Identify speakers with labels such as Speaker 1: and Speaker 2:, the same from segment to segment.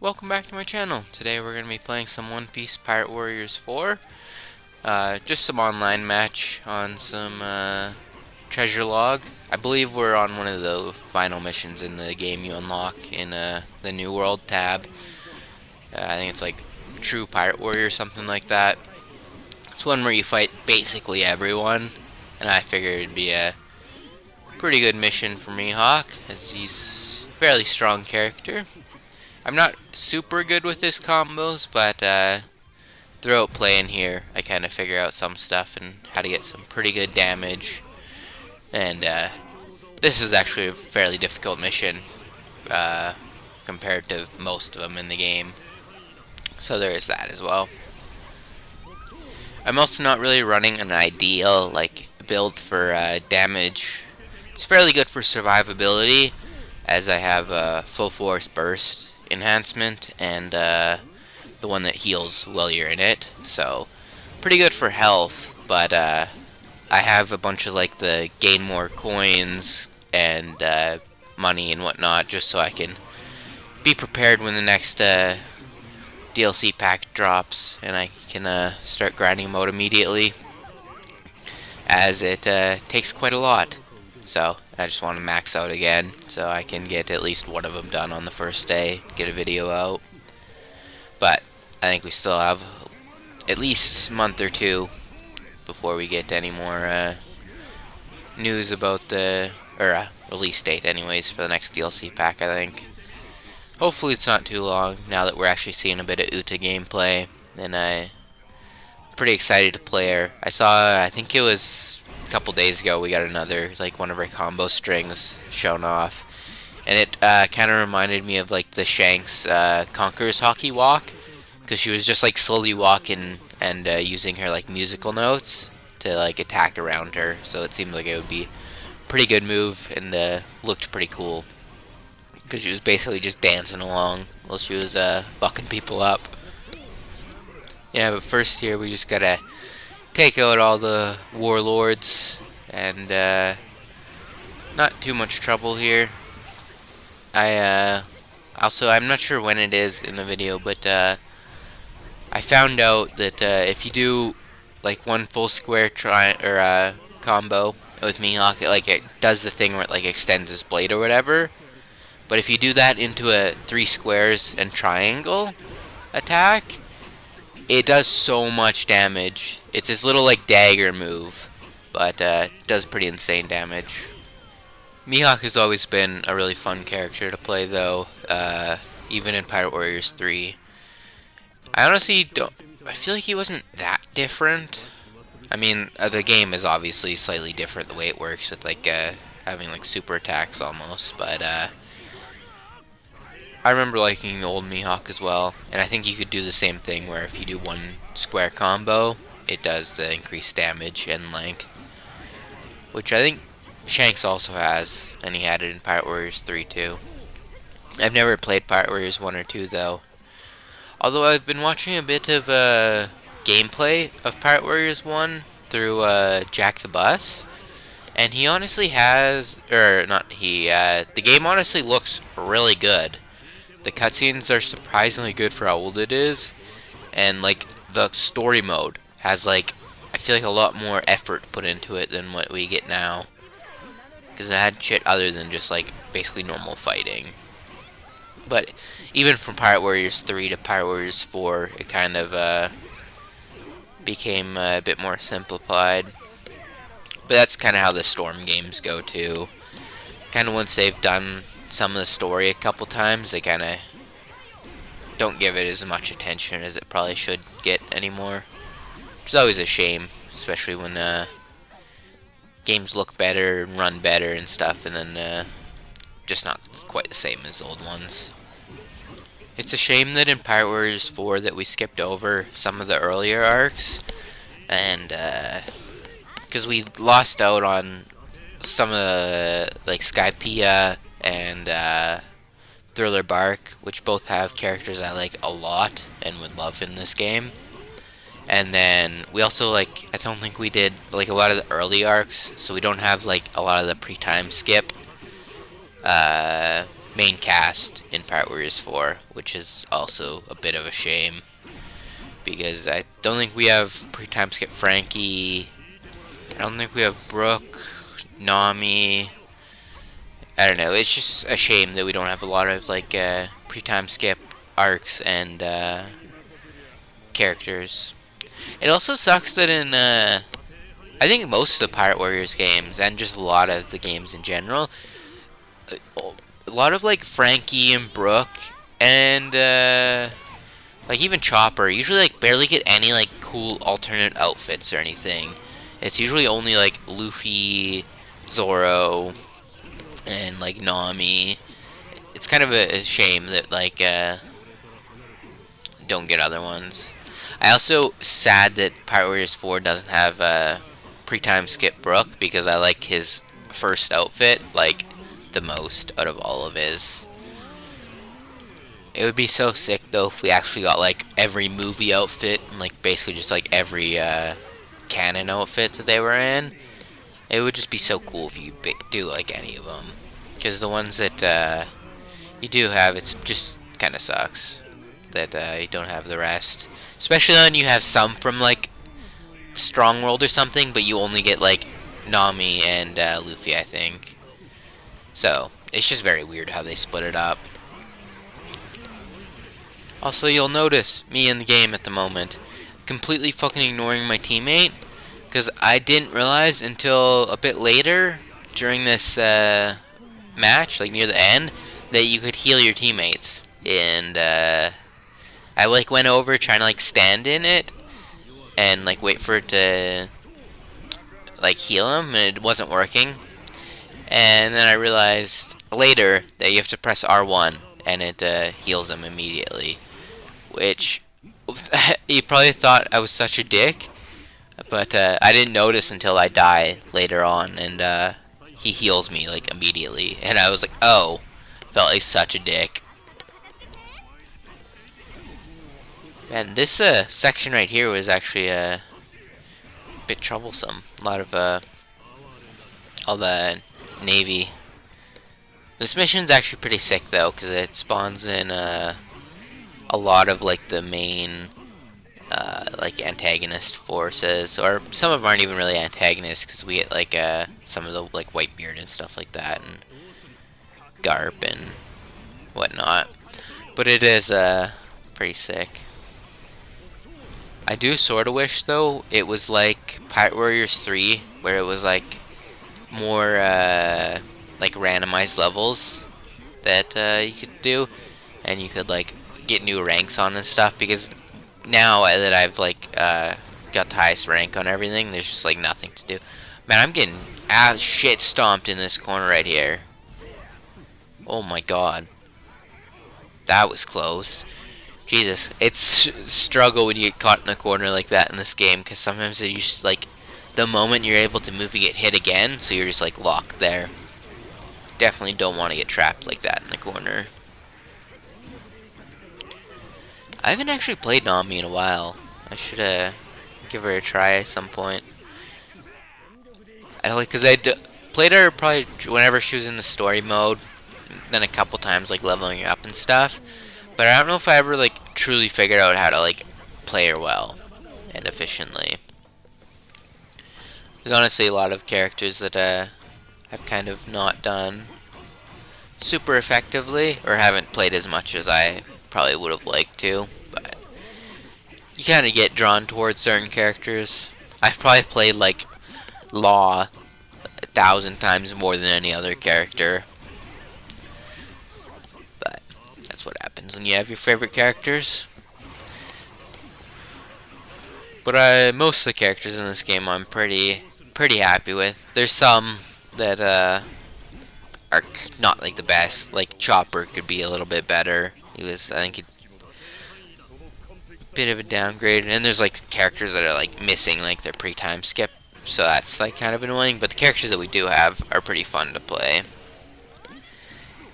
Speaker 1: Welcome back to my channel. Today we're going to be playing some One Piece Pirate Warriors 4. Just some online match on some treasure log. I believe we're on one of the final missions in the game you unlock in the New World tab. I think it's like True Pirate Warrior or something like that. It's one where you fight basically everyone, and I figured it'd be a pretty good mission for Mihawk, as he's a fairly strong character. I'm not super good with his combos, but throughout playing here, I kind of figure out some stuff and how to get some pretty good damage. And this is actually a fairly difficult mission compared to most of them in the game. So there is that as well. I'm also not really running an ideal build for damage. It's fairly good for survivability, as I have a full force burst enhancement and the one that heals while you're in it, so pretty good for health. But I have a bunch of the gain more coins and money and whatnot, just so I can be prepared when the next DLC pack drops, and I can start grinding mode immediately, as it takes quite a lot. So I just want to max out again so I can get at least one of them done on the first day, get a video out. But I think we still have at least a month or two before we get any more news about the release date anyways for the next DLC pack, I think. Hopefully it's not too long now that we're actually seeing a bit of Uta gameplay, and I'm pretty excited to play her. I think it was a couple days ago, we got another one of her combo strings shown off, and it kind of reminded me of the Shanks Conqueror's Hockey Walk, because she was just slowly walking and using her musical notes to attack around her. So it seemed like it would be a pretty good move, and looked pretty cool, because she was basically just dancing along while she was fucking people up. Yeah, but first here we just gotta take out all the warlords, and not too much trouble here. I'm not sure when it is in the video, but I found out that if you do one full square combo with Mihawk, it does the thing where it extends his blade or whatever. But if you do that into a 3 squares and triangle attack, it does so much damage. It's his little dagger move, but it does pretty insane damage. Mihawk has always been a really fun character to play, though, even in Pirate Warriors 3. I honestly don't. I feel like he wasn't that different. I mean, the game is obviously slightly different the way it works with having super attacks almost, but I remember liking the old Mihawk as well, and I think you could do the same thing where if you do one square combo, it does the increased damage and length, which I think Shanks also has, and he had it in Pirate Warriors 3 too. I've never played Pirate Warriors 1 or 2 though, although I've been watching a bit of gameplay of Pirate Warriors 1 through Jack the Bus, and he honestly has, the game honestly looks really good. The cutscenes are surprisingly good for how old it is, and the story mode has I feel a lot more effort put into it than what we get now, because it had shit other than just basically normal fighting. But even from Pirate Warriors 3 to Pirate Warriors 4, it kind of became a bit more simplified. But that's kind of how the Storm games go too. Kind of once they've done some of the story a couple times, they kind of don't give it as much attention as it probably should get anymore, which is always a shame, especially when games look better and run better and stuff, and then just not quite the same as the old ones. It's a shame that in Pirate Warriors 4 that we skipped over some of the earlier arcs, and because we lost out on some of the Skypiea and Thriller Bark, which both have characters I like a lot and would love in this game. And then we also I don't think we did a lot of the early arcs, so we don't have a lot of the pre-time skip main cast in Pirate Warriors 4, which is also a bit of a shame because I don't think we have pre-time skip Frankie. I don't think we have Brooke, Nami. I don't know. It's just a shame that we don't have a lot of like pre-time skip arcs and characters. It also sucks that in I think most of the Pirate Warriors games and just a lot of the games in general, a lot of like Frankie and Brooke and like even Chopper usually like barely get any like cool alternate outfits or anything. It's usually only like Luffy, Zoro, and like Nami. It's kind of a shame that like don't get other ones. I also sad that Pirate Warriors 4 doesn't have pre-time skip Brook because I like his first outfit like the most out of all of his. It would be so sick though if we actually got like every movie outfit and like basically just like every canon outfit that they were in. It would just be so cool if you do like any of them, because the ones that you do have, it's just kind of sucks that you don't have the rest, especially when you have some from like Strong World or something, but you only get like Nami and Luffy, I think. So it's just very weird how they split it up. Also, you'll notice me in the game at the moment completely fucking ignoring my teammate, because I didn't realize until a bit later during this match, like near the end, that you could heal your teammates. And I like went over trying to like stand in it and like wait for it to like heal him, and it wasn't working. And then I realized later that you have to press R1 and it heals him immediately, which you probably thought I was such a dick, but I didn't notice until I die later on, and he heals me like immediately, and I was like, oh, felt like such a dick. And this section right here was actually a bit troublesome. A lot of all the Navy. This mission's actually pretty sick though, because it spawns in a lot of like the main like antagonist forces, or some of them aren't even really antagonists, because we get like some of the like Whitebeard and stuff like that, and Garp and whatnot. But it is pretty sick. I do sort of wish though it was like Pirate Warriors 3, where it was like more like randomized levels that you could do, and you could like get new ranks on and stuff, because now that I've like got the highest rank on everything, there's just like nothing to do. Man, I'm getting shit stomped in this corner right here. Oh my god, that was close. Jesus, it's a struggle when you get caught in a corner like that in this game, because sometimes you just like the moment you're able to move, you get hit again, so you're just like locked there. Definitely don't want to get trapped like that in the corner. I haven't actually played Nami in a while. I should give her a try at some point. I like, because I played her probably whenever she was in the story mode, then a couple times like leveling her up and stuff. But I don't know if I ever like truly figured out how to like play her well and efficiently. There's honestly a lot of characters that I've kind of not done super effectively, or haven't played as much as I probably would have liked to. But you kind of get drawn towards certain characters. I've probably played like Law 1,000 times more than any other character. But that's what happens when you have your favorite characters. But most of the characters in this game I'm pretty happy with. There's some that are not like the best. Like Chopper could be a little bit better. He was, I think, a bit of a downgrade. And there's like characters that are like missing like their pre-time skip, so that's like kind of annoying. But the characters that we do have are pretty fun to play.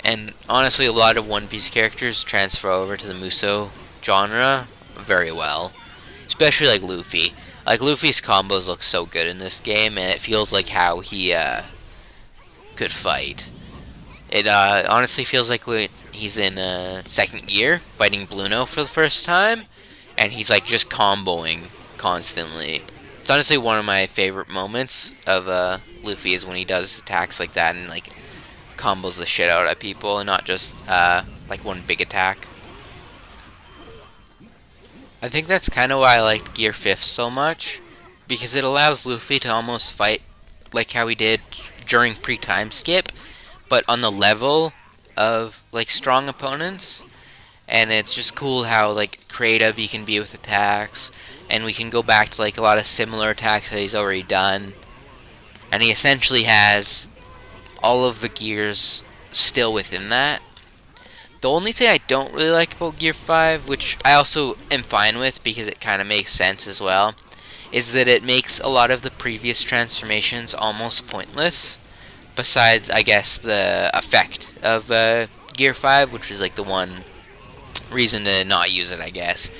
Speaker 1: And honestly, a lot of One Piece characters transfer over to the Muso genre very well. Especially like Luffy. Like Luffy's combos look so good in this game, and it feels like how he could fight. It honestly feels like he's in second gear fighting Bluno for the first time, and he's like just comboing constantly. It's honestly one of my favorite moments of Luffy is when he does attacks like that and like combos the shit out of people and not just like one big attack. I think that's kind of why I liked Gear 5 so much, because it allows Luffy to almost fight like how he did during pre-time skip, but on the level of like strong opponents. And it's just cool how like creative he can be with attacks, and we can go back to like a lot of similar attacks that he's already done. And he essentially has all of the gears still within that. The only thing I don't really like about Gear 5, which I also am fine with because it kind of makes sense as well, is that it makes a lot of the previous transformations almost pointless. Besides, I guess, the effect of Gear 5, which is like the one reason to not use it, I guess.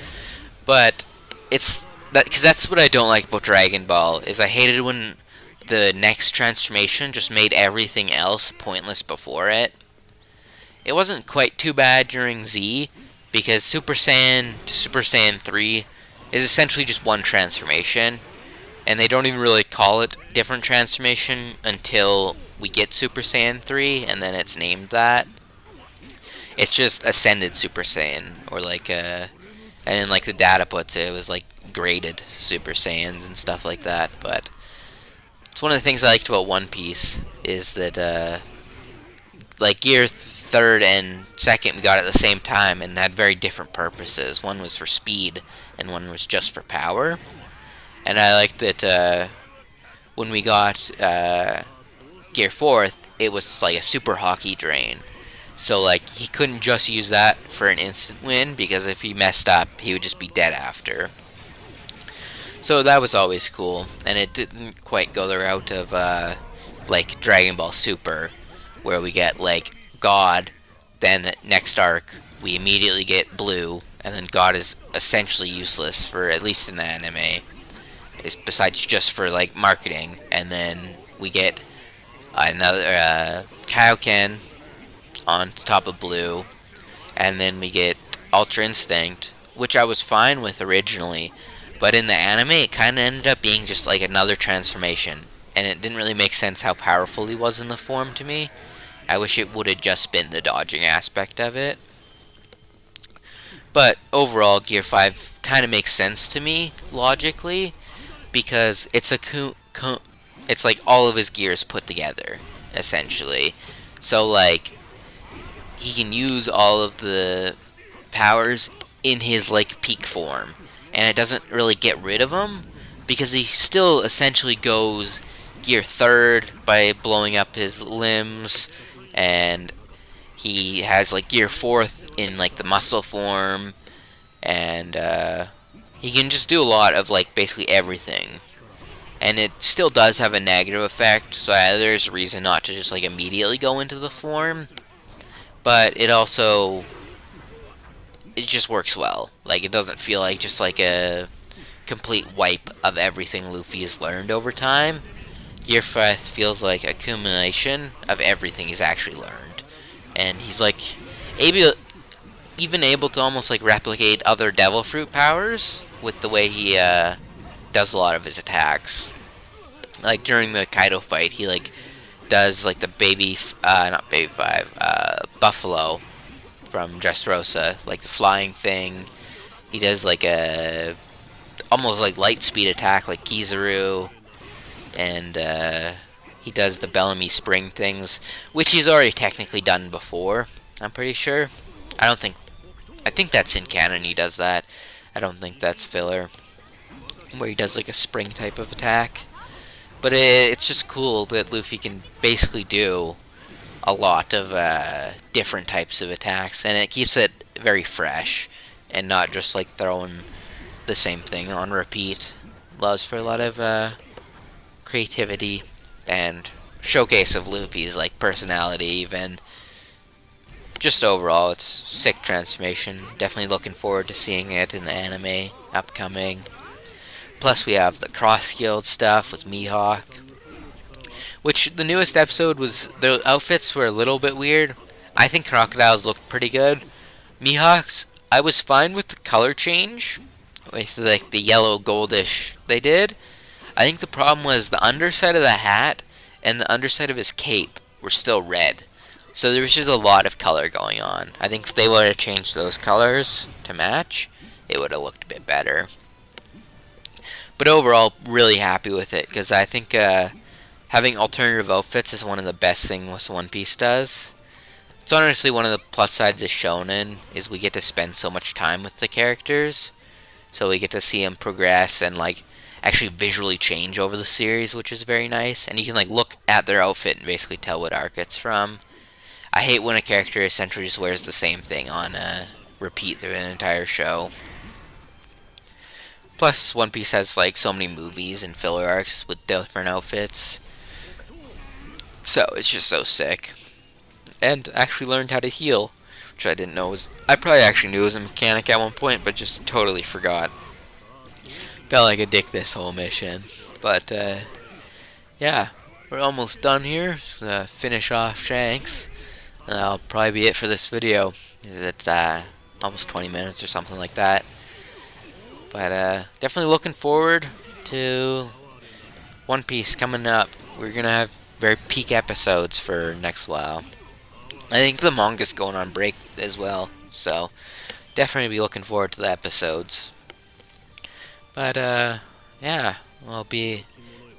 Speaker 1: But it's that because that's what I don't like about Dragon Ball is I hated when the next transformation just made everything else pointless before it. It wasn't quite too bad during Z, because Super Saiyan to Super Saiyan 3 is essentially just one transformation, and they don't even really call it different transformation until we get Super Saiyan 3, and then it's named that. It's just Ascended Super Saiyan, or like, and then like the data puts it, it was like graded Super Saiyans and stuff like that, but it's one of the things I liked about One Piece, is that, like, Gear 3rd and 2nd we got at the same time and had very different purposes. One was for speed and one was just for power. And I liked that when we got Gear 4th, it was like a super hockey drain. So like he couldn't just use that for an instant win, because if he messed up, he would just be dead after. So that was always cool, and it didn't quite go the route of like Dragon Ball Super, where we get like God, then next arc we immediately get Blue, and then God is essentially useless for at least in the anime, besides just for like marketing, and then we get another Kaioken on top of Blue, and then we get Ultra Instinct, which I was fine with originally, but in the anime it kind of ended up being just like another transformation, and it didn't really make sense how powerful he was in the form to me. I wish it would have just been the dodging aspect of it. But overall, Gear 5 kind of makes sense to me logically, because it's it's like all of his gears put together essentially. So like he can use all of the powers in his like peak form, and it doesn't really get rid of them, because he still essentially goes Gear 3rd by blowing up his limbs, and he has like Gear 4th in like the muscle form, and he can just do a lot of like basically everything. And it still does have a negative effect, so there's a reason not to just like immediately go into the form, but it just works well. Like it doesn't feel like just like a complete wipe of everything Luffy has learned over time. Gear 5 feels like a accumulation of everything he's actually learned, and he's like even able to almost like replicate other Devil Fruit powers with the way he does a lot of his attacks. Like during the Kaido fight, he like does like the not baby 5, Buffalo from Dressrosa, like the flying thing. He does like a almost like light speed attack like Kizaru, and he does the Bellamy Spring things, which he's already technically done before, I'm pretty sure. I think that's in canon he does that. I don't think that's filler, where he does like a spring type of attack. But it's just cool that Luffy can basically do a lot of different types of attacks, and it keeps it very fresh and not just like throwing the same thing on repeat. Allows for a lot of creativity and showcase of Luffy's like personality. Even just overall, it's sick transformation. Definitely looking forward to seeing it in the anime upcoming. Plus we have the cross-skilled stuff with Mihawk, Which the newest episode was, the outfits were a little bit weird. I think crocodiles look pretty good. Mihawks, I was fine with the color change, with like the yellow goldish they did. I think the problem was the underside of the hat and the underside of his cape were still red. So there was just a lot of color going on. I think if they would have changed those colors to match, it would have looked a bit better. But overall, really happy with it, because I think having alternative outfits is one of the best things One Piece does. It's honestly one of the plus sides of Shonen, is we get to spend so much time with the characters. So we get to see them progress and like actually visually change over the series, which is very nice. And you can like look at their outfit and basically tell what arc it's from. I hate when a character essentially just wears the same thing on repeat through an entire show. Plus, One Piece has like so many movies and filler arcs with different outfits. So it's just so sick. And actually learned how to heal, which I didn't know was... I probably actually knew it was a mechanic at one point, but just totally forgot. Felt like a dick this whole mission. But, yeah. We're almost done here. Just, finish off Shanks. And that'll probably be it for this video. It's almost 20 minutes or something like that. But definitely looking forward to One Piece coming up. We're going to have very peak episodes for next while. I think the manga's going on break as well, so definitely be looking forward to the episodes. But yeah, will be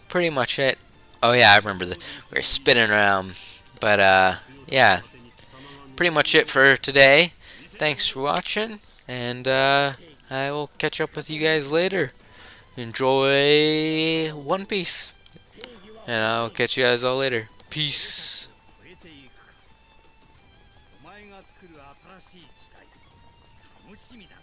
Speaker 1: pretty much it. Oh yeah, I remember we were spinning around. But yeah, pretty much it for today. Thanks for watching, and I will catch up with you guys later. Enjoy One Piece, and I'll catch you guys all later. Peace. お前が作る新しい時代楽しみだな。